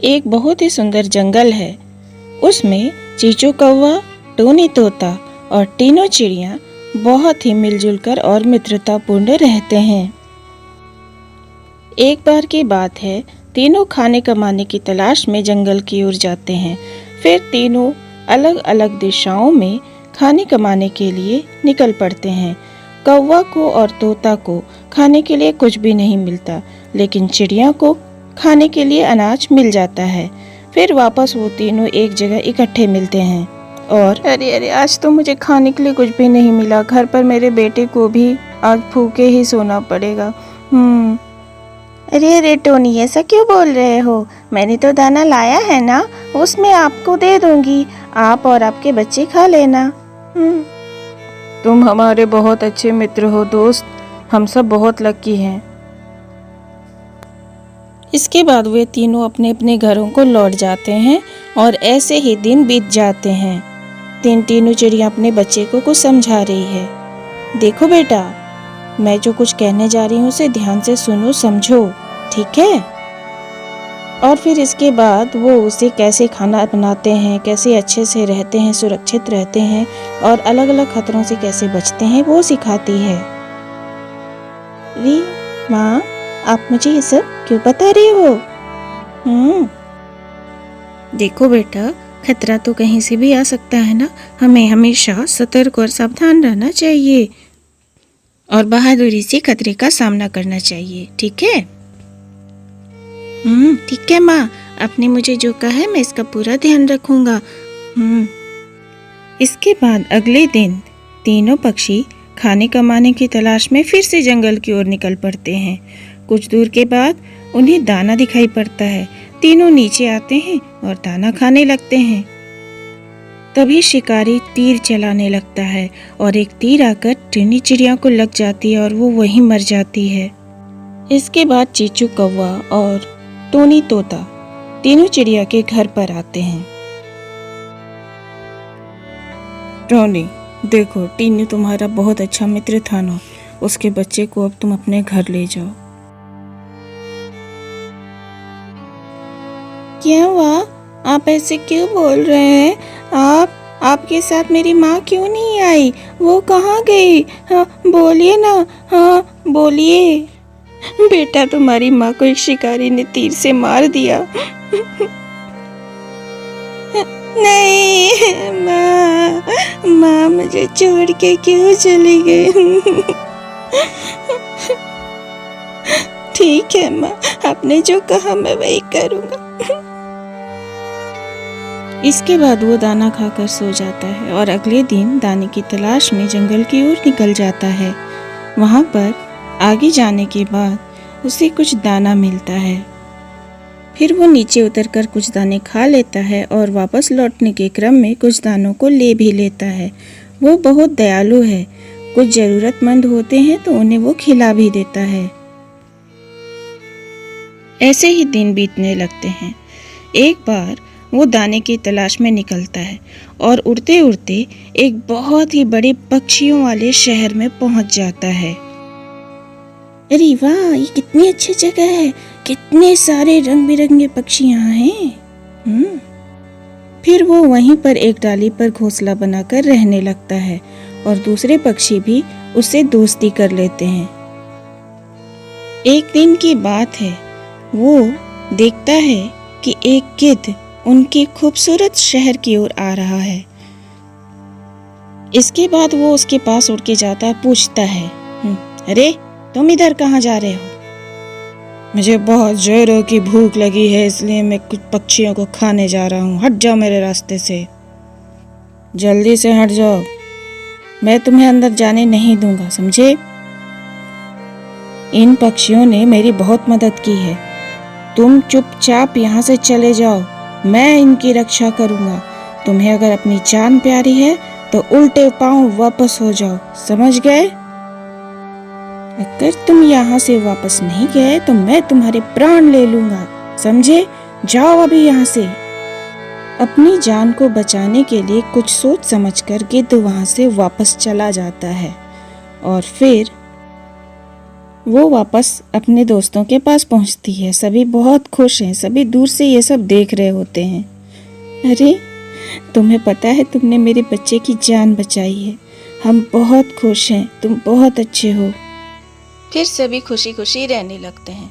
एक बहुत ही सुंदर जंगल है। उसमें चीचू कौवा, टोनी तोता और तीनों चिड़िया बहुत ही मिलजुल कर और मित्रतापूर्ण रहते हैं। एक बार की बात है, तीनों खाने कमाने की तलाश में जंगल की ओर जाते हैं। फिर तीनों अलग अलग दिशाओं में खाने कमाने के लिए निकल पड़ते हैं। कौवा को और तोता को खाने के लिए कुछ भी नहीं मिलता, लेकिन चिड़िया को खाने के लिए अनाज मिल जाता है। फिर वापस वो तीनों एक जगह इकट्ठे मिलते हैं और अरे आज तो मुझे खाने के लिए कुछ भी नहीं मिला। घर पर मेरे बेटे को भी आज भूखे ही सोना पड़ेगा। अरे टोनी, ऐसा क्यों बोल रहे हो? मैंने तो दाना लाया है ना, उसमें आपको दे दूंगी, आप और आपके बच्चे खा लेना। तुम हमारे बहुत अच्छे मित्र हो दोस्त, हम सब बहुत लकी हैं। इसके बाद वे तीनों अपने अपने घरों को लौट जाते हैं और ऐसे ही दिन बीत जाते हैं। तीनों चिड़िया अपने बच्चे को कुछ समझा रही है। देखो बेटा, मैं जो कुछ कहने जा रही हूँ उसे ध्यान से सुनो, समझो, ठीक है? और फिर इसके बाद वो उसे कैसे खाना बनाते हैं, कैसे अच्छे से रहते हैं, सुरक्षित रहते हैं और अलग अलग खतरों से कैसे बचते हैं, वो सिखाती है। री माँ, आप मुझे ये सब क्यों बता रही हो? देखो बेटा, खतरा तो कहीं से भी आ सकता है ना, हमें हमेशा सतर्क और सावधान रहना चाहिए और बहादुरी से खतरे का सामना करना चाहिए, ठीक है? ठीक है माँ, आपने मुझे जो कहा है मैं इसका पूरा ध्यान रखूंगा। इसके बाद अगले दिन तीनों पक्षी खाने कमाने की तलाश में फिर से जंगल की ओर निकल पड़ते हैं। कुछ दूर के बाद उन्हें दाना दिखाई पड़ता है। तीनों नीचे आते हैं और दाना खाने लगते हैं। तभी शिकारी तीर चलाने लगता है और एक तीर आकर टिनी चिड़िया को लग जाती है और वो वहीं मर जाती है। इसके बाद चीचू कौवा और टोनी तोता तीनों चिड़िया के घर पर आते हैं। टोनी, देखो, टीनू तुम्हारा बहुत अच्छा मित्र था ना, उसके बच्चे को अब तुम अपने घर ले जाओ। क्या हुआ? आप ऐसे क्यों बोल रहे हैं? आपके साथ मेरी माँ क्यों नहीं आई? वो कहाँ गई? हाँ बोलिए ना, हाँ बोलिए। बेटा, तुम्हारी माँ को एक शिकारी ने तीर से मार दिया। नहीं माँ मुझे छोड़ के क्यों चली गई? ठीक है माँ, आपने जो कहा मैं वही करूँगा। इसके बाद वो दाना खाकर सो जाता है और अगले दिन दाने की तलाश में जंगल की ओर निकल जाता है। वहाँ पर आगे जाने के बाद उसे कुछ दाना मिलता है। फिर वो नीचे उतरकर कुछ दाने खा लेता है और वापस लौटने के क्रम में कुछ दानों को ले भी लेता है। वो बहुत दयालु है, कुछ जरूरतमंद होते हैं तो उन्हें वो खिला भी देता है। ऐसे ही दिन बीतने लगते हैं। एक बार वो दाने की तलाश में निकलता है और उड़ते उड़ते एक बहुत ही बड़े पक्षियों वाले शहर में पहुंच जाता है। अरे वाह, ये कितनी अच्छी जगह है, कितने सारे रंग बिरंगे पक्षी यहाँ हैं। फिर वो वहीं पर एक डाली पर घोंसला बनाकर रहने लगता है और दूसरे पक्षी भी उससे दोस्ती कर लेते हैं। एक दिन की बात है, वो देखता है कि एक गिद्ध उनके खूबसूरत शहर की ओर आ रहा है। इसके बाद वो उसके पास उड़ के जाता है, पूछता है, अरे तुम इधर कहाँ जा रहे हो? मुझे बहुत जोरों की भूख लगी है, इसलिए मैं कुछ पक्षियों को खाने जा रहा हूँ। हट जाओ मेरे रास्ते से, जल्दी से हट जाओ, मैं तुम्हें अंदर जाने नहीं दूंगा, समझे? इन पक्षियों ने मेरी बहुत मदद की है, तुम चुपचाप यहाँ से चले जाओ, मैं इनकी रक्षा करूंगा। तुम्हें अगर अपनी जान प्यारी है तो उल्टे पांव वापस हो जाओ, समझ गए? अगर तुम यहाँ से वापस नहीं गए तो मैं तुम्हारे प्राण ले लूंगा, समझे? जाओ अभी यहाँ से। अपनी जान को बचाने के लिए कुछ सोच समझकर गिद्ध वहां से वापस चला जाता है और फिर वो वापस अपने दोस्तों के पास पहुंचती है। सभी बहुत खुश हैं, सभी दूर से ये सब देख रहे होते हैं। अरे, तुम्हें पता है तुमने मेरे बच्चे की जान बचाई है, हम बहुत खुश हैं, तुम बहुत अच्छे हो। फिर सभी खुशी खुशी रहने लगते हैं।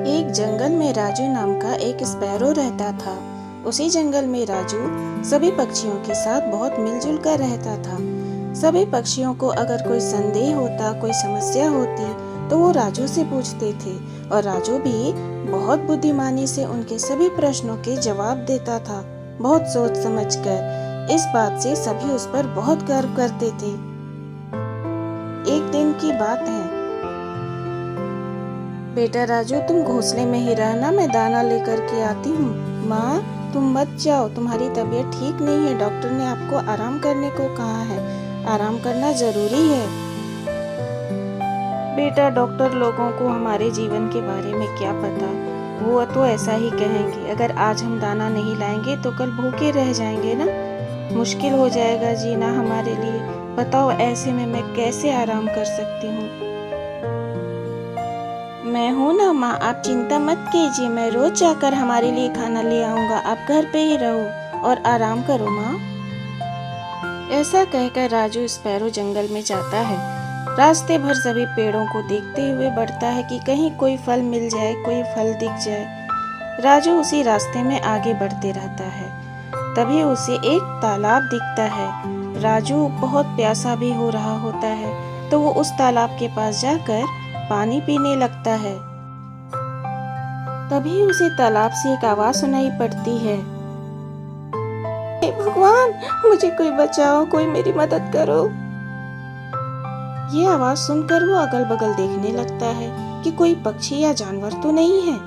एक जंगल में राजू नाम का एक स्पैरो रहता था। उसी जंगल में राजू सभी पक्षियों के साथ बहुत मिलजुल कर रहता था। सभी पक्षियों को अगर कोई संदेह होता, कोई समस्या होती, तो वो राजू से पूछते थे और राजू भी बहुत बुद्धिमानी से उनके सभी प्रश्नों के जवाब देता था, बहुत सोच समझकर। इस बात से सभी उस पर बहुत गर्व करते थे। एक दिन की बात है, बेटा राजू तुम घोंसले में ही रहना, मैं दाना लेकर के आती हूँ। माँ तुम मत जाओ, तुम्हारी तबीयत ठीक नहीं है, डॉक्टर ने आपको आराम करने को कहा है, आराम करना जरूरी है। बेटा डॉक्टर लोगों को हमारे जीवन के बारे में क्या पता, वो तो ऐसा ही कहेंगे। अगर आज हम दाना नहीं लाएंगे तो कल भूखे रह जाएंगे ना, मुश्किल हो जाएगा जीना हमारे लिए। बताओ ऐसे में मैं कैसे आराम कर सकती हूँ। मैं हूँ ना माँ, आप चिंता मत कीजिए, मैं रोज जाकर हमारे लिए खाना ले आऊंगा, आप घर पे ही रहो और आराम करो माँ। ऐसा कहकर राजू स्पैरो जंगल में जाता है। रास्ते भर सभी पेड़ों को देखते हुए बढ़ता है कि कहीं कोई फल मिल जाए, कोई फल दिख जाए। राजू उसी रास्ते में आगे बढ़ते रहता है। तभी उसे एक तालाब दिखता है। राजू बहुत प्यासा भी हो रहा होता है, तो वो उस तालाब के पास जाकर पानी पीने लगता है। तभी उसे तालाब से एक आवाज सुनाई पड़ती है, हे भगवान मुझे कोई बचाओ, कोई मेरी मदद करो। ये आवाज सुनकर वो अगल बगल देखने लगता है कि कोई पक्षी या जानवर तो नहीं है।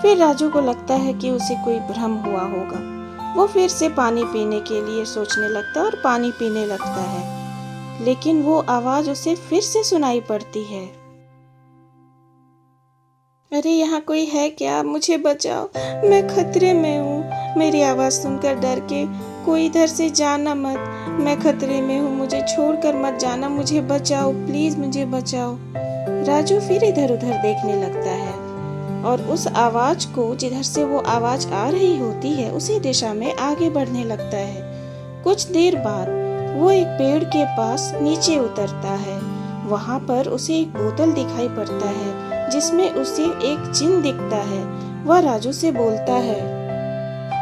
फिर राजू को लगता है कि उसे कोई भ्रम हुआ होगा। वो फिर से पानी पीने के लिए सोचने लगता है और पानी पीने लगता है, लेकिन वो आवाज उसे फिर से सुनाई पड़ती है, अरे यहाँ कोई है क्या, मुझे बचाओ, मैं खतरे में हूँ। मेरी आवाज सुनकर डर के कोई इधर से जाना मत, मैं खतरे में हूँ, मुझे छोड़कर मत जाना, मुझे बचाओ प्लीज, मुझे बचाओ। राजू फिर इधर उधर देखने लगता है और उस आवाज को, जिधर से वो आवाज आ रही होती है, उसी दिशा में आगे बढ़ने लगता है। कुछ देर बाद वो एक पेड़ के पास नीचे उतरता है। वहाँ पर उसे एक बोतल दिखाई पड़ता है जिसमें उसे एक जिन दिखता है। वह राजू से बोलता है,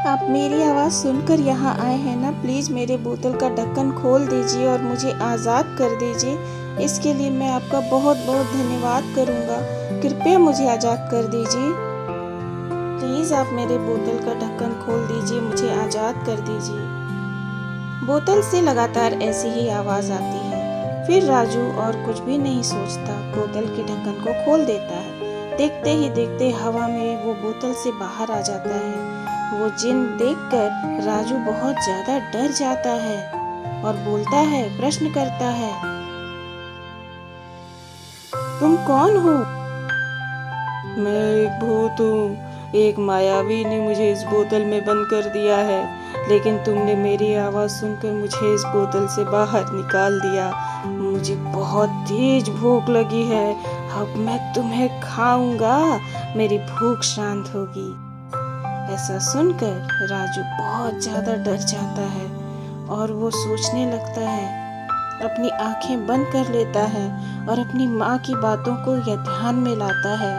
आप मेरी आवाज सुनकर यहाँ आए हैं ना, प्लीज मेरे बोतल का ढक्कन खोल दीजिए और मुझे आजाद कर दीजिए। इसके लिए मैं आपका बहुत बहुत धन्यवाद करूँगा, कृपया मुझे आजाद कर दीजिए। प्लीज आप मेरे बोतल का ढक्कन खोल दीजिए, मुझे आजाद कर दीजिए। बोतल से लगातार ऐसी ही आवाज आती है। फिर राजू और कुछ भी नहीं सोचता, बोतल के ढक्कन को खोल देता है। देखते ही देखते हवा में वो बोतल से बाहर आ जाता है। वो जिन देखकर राजू बहुत ज्यादा डर जाता है और बोलता है, प्रश्न करता है, तुम कौन हो? मैं एक भूत हूँ, एक मायावी ने मुझे इस बोतल में बंद कर दिया है, लेकिन तुमने मेरी आवाज सुनकर मुझे इस बोतल से बाहर निकाल दिया। मुझे बहुत तेज भूख लगी है, अब मैं तुम्हें खाऊंगा, मेरी भूख शांत होगी। ऐसा सुनकर राजू बहुत ज्यादा डर जाता है और वो सोचने लगता है, अपनी आंखें बंद कर लेता है और अपनी माँ की बातों को यह ध्यान में लाता है।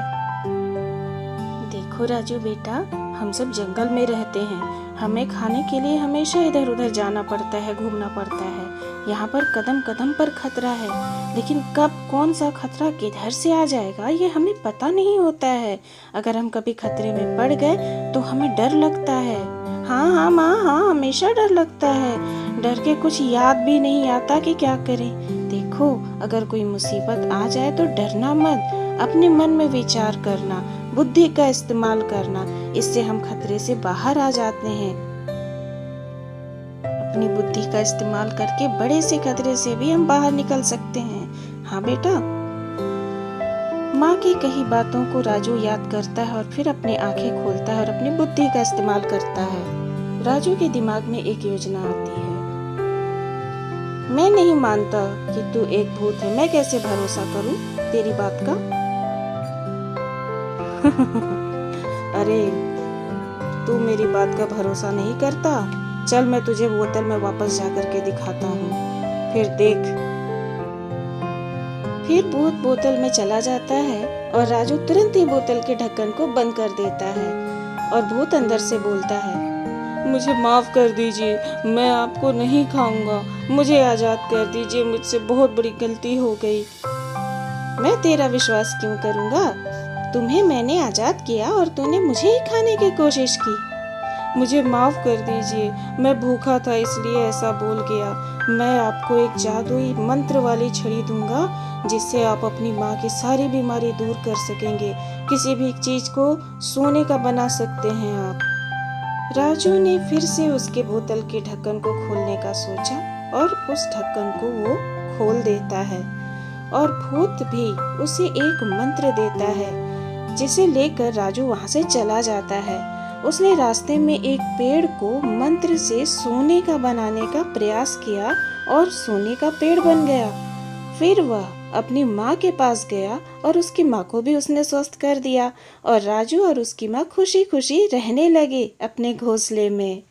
देखो राजू बेटा, हम सब जंगल में रहते हैं, हमें खाने के लिए हमेशा इधर उधर जाना पड़ता है, घूमना पड़ता है। यहाँ पर कदम कदम पर खतरा है, लेकिन कब कौन सा खतरा किधर से आ जाएगा ये हमें पता नहीं होता है। अगर हम कभी खतरे में पड़ गए तो हमें डर लगता है। हाँ हाँ माँ, हाँ हमेशा डर लगता है, डर के कुछ याद भी नहीं आता कि क्या करें। देखो अगर कोई मुसीबत आ जाए तो डरना मत, अपने मन में विचार करना, बुद्धि का इस्तेमाल करना, इससे हम खतरे से बाहर आ जाते हैं। अपनी बुद्धि का इस्तेमाल करके बड़े से खतरे से भी हम बाहर निकल सकते हैं। हाँ बेटा। माँ की कही बातों को राजू याद करता है और फिर अपनी आंखें खोलता है और अपनी बुद्धि का इस्तेमाल करता है। राजू के दिमाग में एक योजना आती है। मैं नहीं मानता कि तू एक भूत है। मैं कैसे भरोसा करूं तेरी बात का? अरे, तू मेरी बात का भरोसा नहीं करता? चल मैं तुझे बोतल में वापस जाकर के दिखाता हूँ, फिर देख। फिर भूत बोतल में चला जाता है और राजू तुरंत ही बोतल के ढक्कन को बंद कर देता है और भूत अंदर से बोलता है, मुझे माफ कर दीजिए, मैं आपको नहीं खाऊंगा, मुझे आजाद कर दीजिए, मुझसे बहुत बड़ी गलती हो गई। मैं तेरा विश्वास क्यों करूंगा? तुम्हें मैंने आजाद किया और तूने मुझे ही खाने की कोशिश की। मुझे माफ कर दीजिए, मैं भूखा था इसलिए ऐसा बोल गया। मैं आपको एक जादुई मंत्र वाली छड़ी दूंगा जिससे आप अपनी माँ की सारी बीमारी दूर कर सकेंगे। किसी भी चीज को सोने का बना सकते हैं आप। राजू ने फिर से उसके बोतल के ढक्कन को खोलने का सोचा और उस ढक्कन को वो खोल देता है और भूत भी उसे एक मंत्र देता है जिसे लेकर राजू वहां से चला जाता है। उसने रास्ते में एक पेड़ को मंत्र से सोने का बनाने का प्रयास किया और सोने का पेड़ बन गया। फिर वह अपनी माँ के पास गया और उसकी माँ को भी उसने स्वस्थ कर दिया और राजू और उसकी माँ खुशी खुशी रहने लगे अपने घोंसले में।